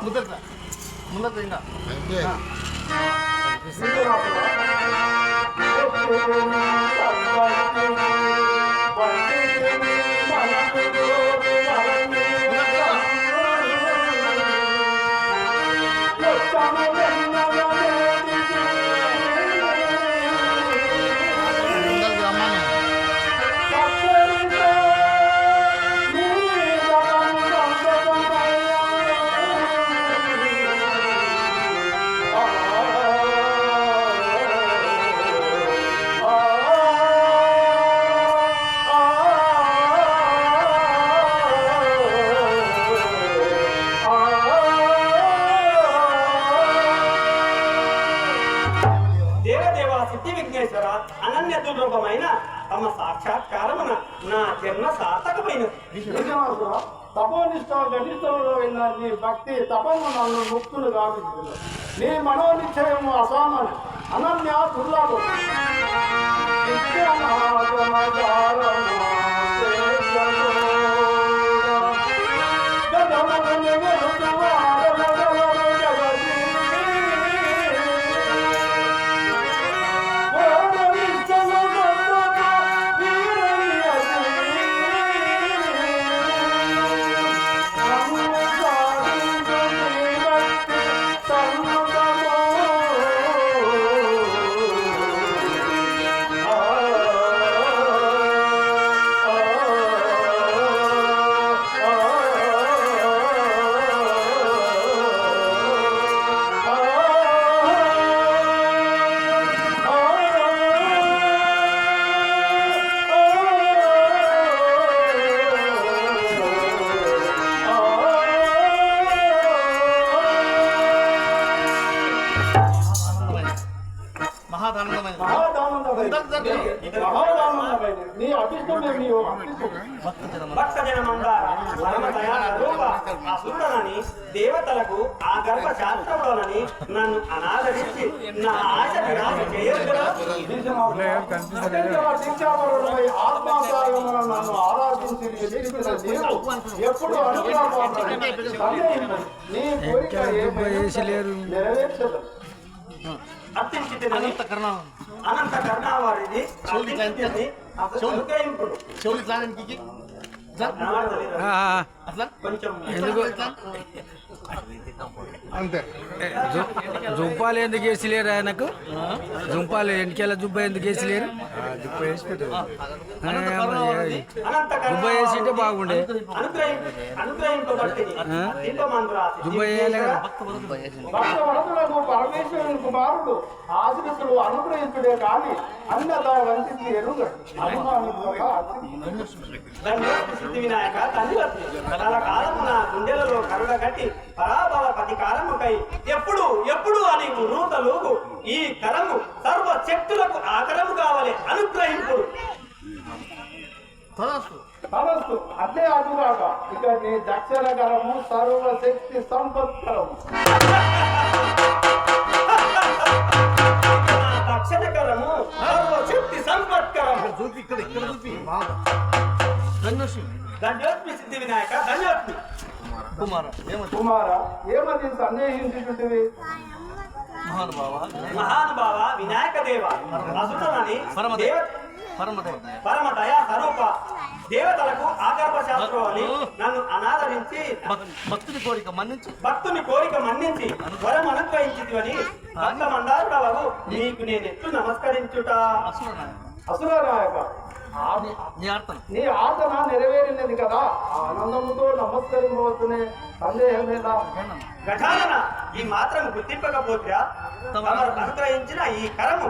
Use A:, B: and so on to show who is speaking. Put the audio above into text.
A: ముందర ఇంకా
B: అనన్య దుర్లభమైన తమ సాక్షాత్కారమున నా జన్మ సార్థకమైనది.
C: తపోనిష్ట గణితంలో అయిన నీ భక్తి తపము నన్ను ముక్తులు గావించుకున్నావు. నీ మనోనిశ్చయము అసామాన్యం, అనన్య దుర్లభం.
B: దేవతలకు ఆ గర్భ శాస్త్రంలోనని నన్ను అనాదరించి నా ఆశ నిరాశ
C: నన్ను ఆరాధించి ఎప్పుడు నీ కోరిక నెరవేర్చదు.
B: అనంత కరుణావారిది
D: అంతే జుంపాలు ఎందుకు వేసిలేరు ఆయనకు? జుంపాలు వెనకాల జుబ్బ ఎందుకు వేసిలేరు? జుబ్బ వేసి పెట్టారు. జుబ్బ వేసింటే బాగుండే. జుబ్బ వేయాలి కదా.
C: పరమేశ్వరుని కుమారుడు ఆశ్రితుడు అనుగ్రహించుడే కానీ అన్నదా వంటి ఎరుగడు.
B: వినాయక తండ్రి తన కాలము నా గుండెలలో కరుణ కట్టి పరాభవ ప్రతికారముకై ఎప్పుడు ఎప్పుడు అని నూతలుగు ఈ కరము సర్వ శక్తులకు ఆకరము కావాలి అనుగ్రహింపుడు.
C: తనస్సు అదే అదుగాక ఇక నీ దక్షిణకరము సర్వశక్తి సంపత్కరము.
B: దక్షిణకరము సర్వశక్తి సంపత్కరము.
A: చూపి ఇక్కడ చూపి
B: ధన్యోత్మి సిద్ధి వినాయక ధన్యోత్మి.
C: కుమార ఏమది సందేహించుకుంటుంది?
B: మహానుభావ వినాయక దేవ అసురని పరమ దయా స్వరూప దేవతలకు ఆగర్భ శాస్త్రం అని నన్ను అనాదరించి
A: భక్తుని కోరిక
B: మన్నించి వరం అనుగ్రహించితివని భక్త మందారుడవగు నీకు నేను ఎత్తు నమస్కరించుట.
C: అసురనాయక నీ ఆర్తన నెరవేరినది కదా, ఆనందముతో నమస్కరించవచ్చునే, సందేహం లేదా?
B: ఘటాలన ఈ మాత్రం గుర్తింపకపోతే అనుగ్రహించిన ఈ కరము